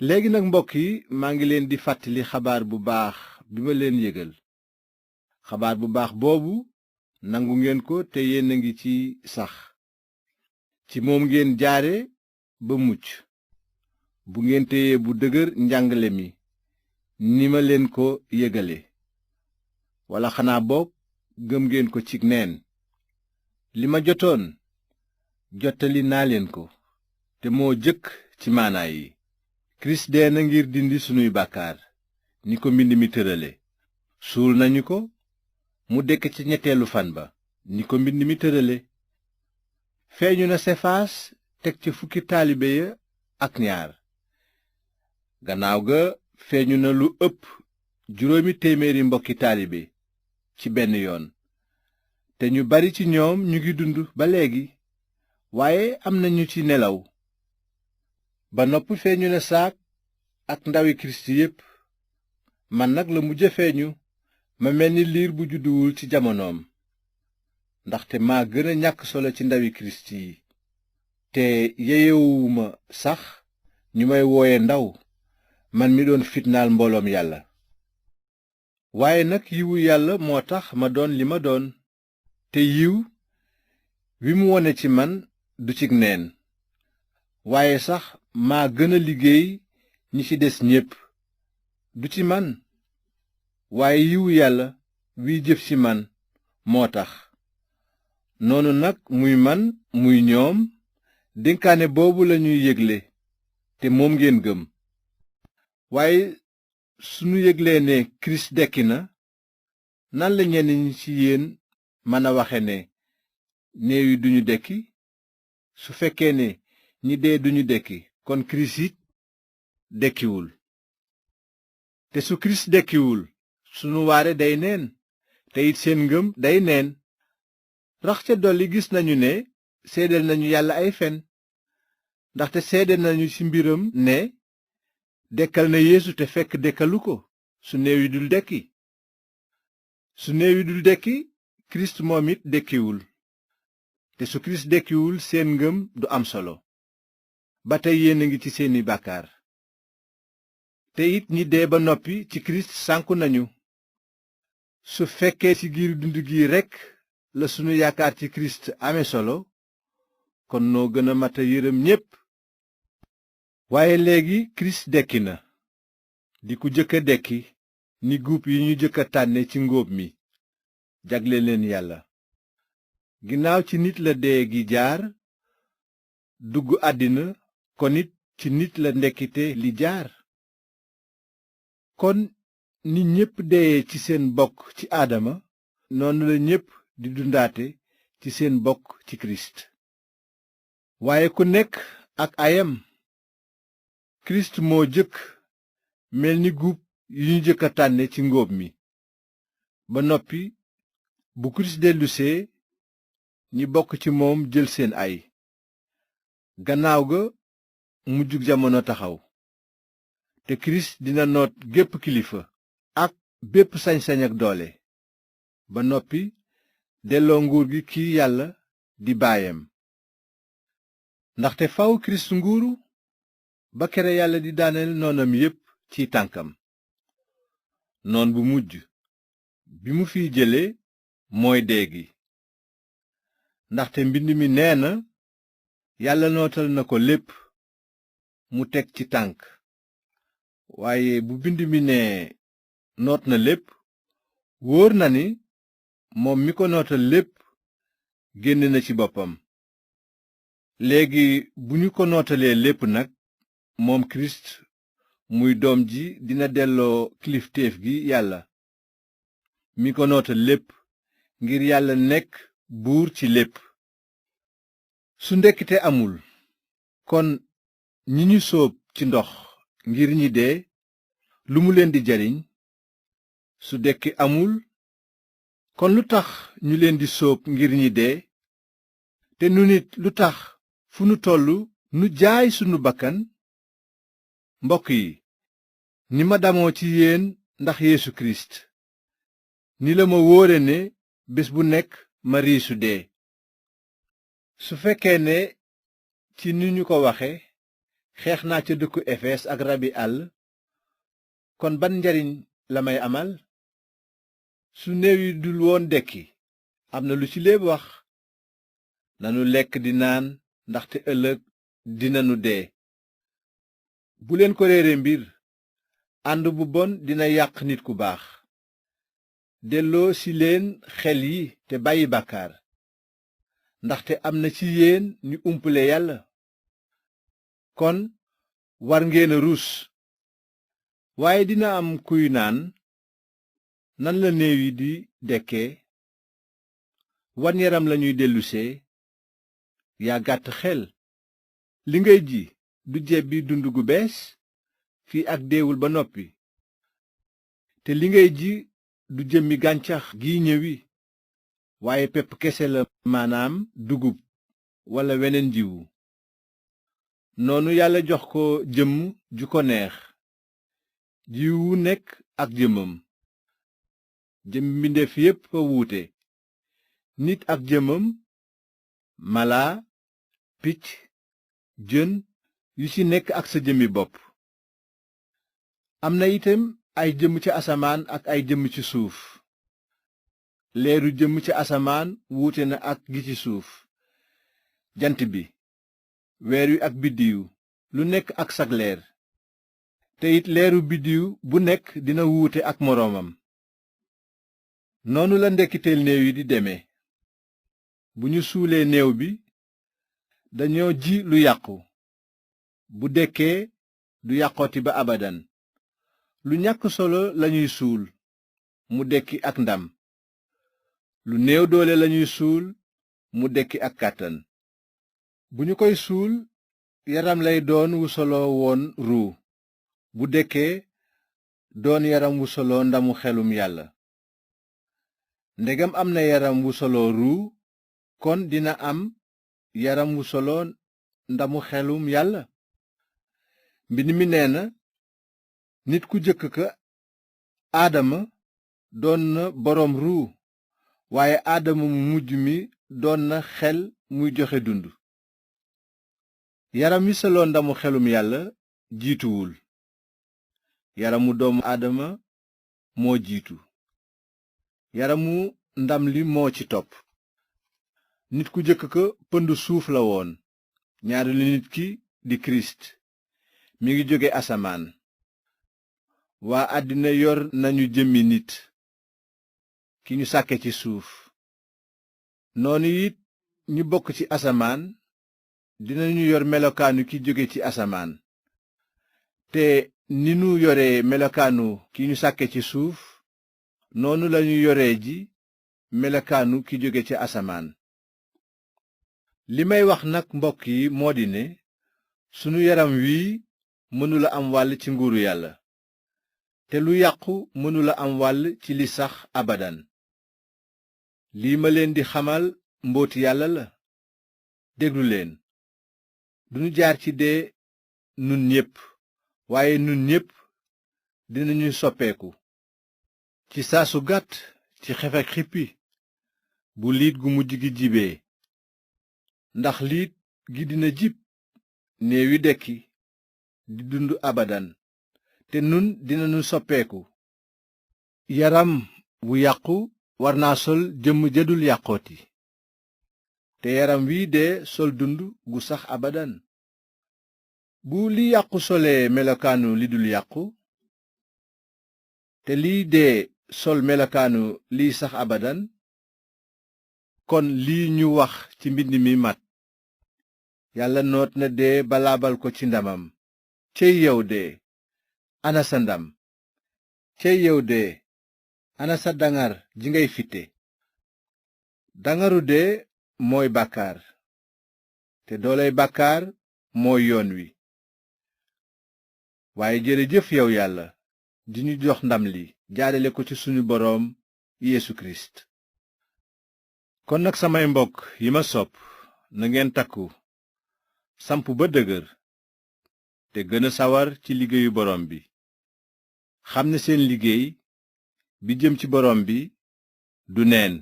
léegi nag mbokk yi maa ngi leen di fàttali xabaar bu baax bi ma leen yëgal xabaar bu baax boobu nangu ngeen ko te yéen a ngi ci sax ci moom ngeen jaare ba mucc bu ngeen téyee bu dëgër njàngale mi ni ma leen ko yëgale walla xanaa boog gëm ngeen ko ci neen li ma jotoon jottali naa leen ko te moo jëkk ci maanaa yi kirist dee na ngir dindi sunuy bàkkaar ni ko mbind mi tërale suul nañu ko mu dekk ci ñetteelu fan ba ni ko mbind mi tërale feeñu na sefaas teg ca fukki taalibe ya ak ñaar gannaaw ga feeñu na lu ëpp 800 mbokki taalibe ci benn yoon te ñu bari ci ñoom ñu ngi dund ba léegi waaye am na ñu ci nelaw ba noppi feeñu na saak ak ndawi kirist yépp man nag la mujj feeñu ma mel ni liir bu judduwul ci jamonoom ndaxte maa gën a ñàkk solo ci ndawi kirist yi te yeyewuma sax ñu may wooye ndaw man mi doon fitnaal mbooloom yàlla waaye nag yiwu yàlla moo tax ma doon li ma doon te yiw wi mu wone ci man du cig neen waaye sax maa gën a liggéey ñi ci des ñépp du ci man waaye yiwu yàlla wiy jëf ci man moo tax noonu nag muy man muy ñoom dénkaane boobu lañuy yégle te moom ngeen gëm waaye sunu yéglee ne kirist dekki na nan la ñenn ñi ci yéen mën a waxe ne néew yi duñu dekki su fekkee ne ñi dee duñu dekki kon kirist it dekkiwul te su kirist dekkiwul sunu waare day neen te it seen ngëm day neen rax ca dolli gis nañu ne seedeel nañu yàlla ay fen ndaxte seede nañu ci mbiram ne dekkal na yeesu te fekk dekkalu ko su néew yi dul dekki su néew yi dul dekki kirist moom it dekkiwul te su kirist dekkiwul seen ngëm du am solo ba tey yéen a ngi ci seeni bàkkaar te it ñi dee ba noppi ci kirist sànku nañu su fekkee ci giiru dund gi rekk la sunu yaakaar ci kirist ame solo kon noo gën a mata yërëm ñépp waaye léegi kirist dekki na di ku jëkk a dekki ni guub yi ñu jëkk a tànne ci ngóob mi jagle leen yàlla ginnaaw ci nit la dee gi jaar dugg àddina kon it ci nit la ndekkite li jaar kon ni ñépp dee ci seen bokk ci aadama noonu la ñépp di dundaate ci seen bokk ci kirist waaye ku nekk ak ayam kirist moo jëkk mel ni guub yi ñu jëkk a tànne ci ngóob mi ba noppi bu kirist dellusee ñi bokk ci moom jël seen ay gannaaw ga mujjug jamono taxaw te kirist dina noot gépp kilifa ak bépp sañ-sañ ak doole ba noppi delloo nguur gi ki yàlla di baayam ndaxte faw kirist nguuru ba kere yàlla di daaneel noonam yépp ci tànkam noon bu mujj bi mu fiy jële mooy dee gi ndaxte mbind mi nee na yàlla nootal na ko lépp mu teg ci tànk waaye bu mbind mi nee noot na lépp wóor na ni moom mi ko nootal lépp génn na ci boppam léegi bu ñu ko nootalee lépp nag moom kirist muy doom ji dina delloo kilifteef gi yàlla mi ko nootal lépp ngir yàlla nekk buur ci lépp su ndekkite amul kon ñi ñu sóob ci ndox ngir ñi dee lu mu leen di jariñ su dekki amul kon lu tax ñu leen di sóob ngir ñi dee te nu nit lu tax fu nu tollu nu jaay sunu bakkan mbokk yi ni ma damoo ci yéen ndax Yeesu Kirist ni la ma wóore ne bés bu nekk ma riisu dee su fekkee ne ci ni ñu ko waxe xeex naa ca dëkku efes ak rabi àll kon ban njariñ la may amal? su néew yi dul woon dekki, am na lu ci léeb wax, nanu lekk di naan ndaxte ëllëg dinanu dee. bu leen ko réere mbir, ànd bu bon dina yàq nit ku baax. delloo si leen xel yi te bàyyi bàkkaar, ndaxte am na ci yéen ñu umpale yàlla. kon war ngeen a rus. waaye dina am kuy naan, nan la néew yi di dekkee? wan yaram lañuy dellusee? yaa gàtt xel. li ngay ji du jebbi dund gu bees fii ak deewul ba noppi, te li ngay ji du jëmmi gàncax giy ñëwi, waaye pepp kese la, maanaam dugub walla weneen jiwu. noonu yàlla jox ko jëmm ju ko neex, jiwu wu nekk ak jëmmam. jëmmi mbindeef yépp a wuute, nit ak jëmmam, mala, picc, jën yu ci nekk ak sa jëmmi bopp. am na itam ay jëmm ci asamaan ak ay jëmm ci suuf. leeru jëmm ci asamaan wuute na ak gi ci suuf. jant bi, weer wi ak biddiw lu nekk ak sag leer, te it leeru biddiw bu nekk dina wuute ak moroomam. noonu la ndekkiteel néew yi di deme. bu ñu suulee néew bi, dañoo ji lu yàqu. bu dekkee du yàqooti ba abadan. lu ñàkk solo lañuy suul, mu dekki ak ndam. lu néew doole lañuy suul, mu dekki ak kàttan. bu ñu koy suul, yaram lay doon wu soloo woon ruu. bu dekkee doon yaram wu soloo ndamu xelum yàlla. ndegam am na yaram wu soloo ruu, kon dina am yaram wu soloo ndamu xelum yàlla. mbind mi nee na, nit ku jëkk ka aadama doon na boroom ruu, waaye aadama mu mujj mi doon na xel muy joxe dund. yaram wi soloo ndamu xelum yàlla jiituwul, yaramu doomu aadama moo jiitu. yaramu ndam li moo ci topp. nit ku jëkk ka pënd suuf la woon, ñaareelu nit ki di kirist mi ngi jóge asamaan. waa àddina yor nañu jëmmi nit ki ñu sàkke ci suuf. noonu it ñi bokk ci asamaan dinañu yor melokaanu ki jóge ci asamaan. te ni nu yore melokaanu ki ñu sàkke ci suuf, noonu lañu yore ji melokaanu ki jóge ci asamaan. li may wax nag mbokk yi moo di ne, sunu yaram wii mënula am wàll ci nguuru yàlla, te lu yàqu mënula am wàll ci li sax abadan. lii ma leen di xamal mbooti yàlla la. déglu leen. duñu jaar ci dee nun ñépp, waaye nun ñépp dinañu soppeeku ci saa su gàtt, ci xef ak xippi, bu liit gu mujj gi jibee. ndax liit gi dina jib, néew yi dekki di dund abadan, te nun dinañu soppeeku. yaram wu yàqu war naa sol jëmm jëdul yàqooti, te yaram wii dee sol dund gu sax abadan. bu li yàqu solee melokaanu li dul yàqu, te liy dee sol melokaanu liy sax abadan, kon lii ñu wax ci mbind mi mat: yàlla noot na dee ba laabal ko ci ndamam. cey yow dee, ana sa ndam? cey yow dee, ana sa dangar ji ngay fitte? dangaru dee mooy bàkkaar, te dooley bàkkaar mooy yoon wi. waaye jërëjëf yow yàlla di ñu jox ndam li jaarale ko ci sunu boroom Yeesu Kirist. kon nag samay mbokk yi ma sopp, na ngeen takku, samp ba dëgër, te gën a sawar ci liggéeyu boroom bi. xam ne seen liggéey bi jëm ci boroom bi du neen.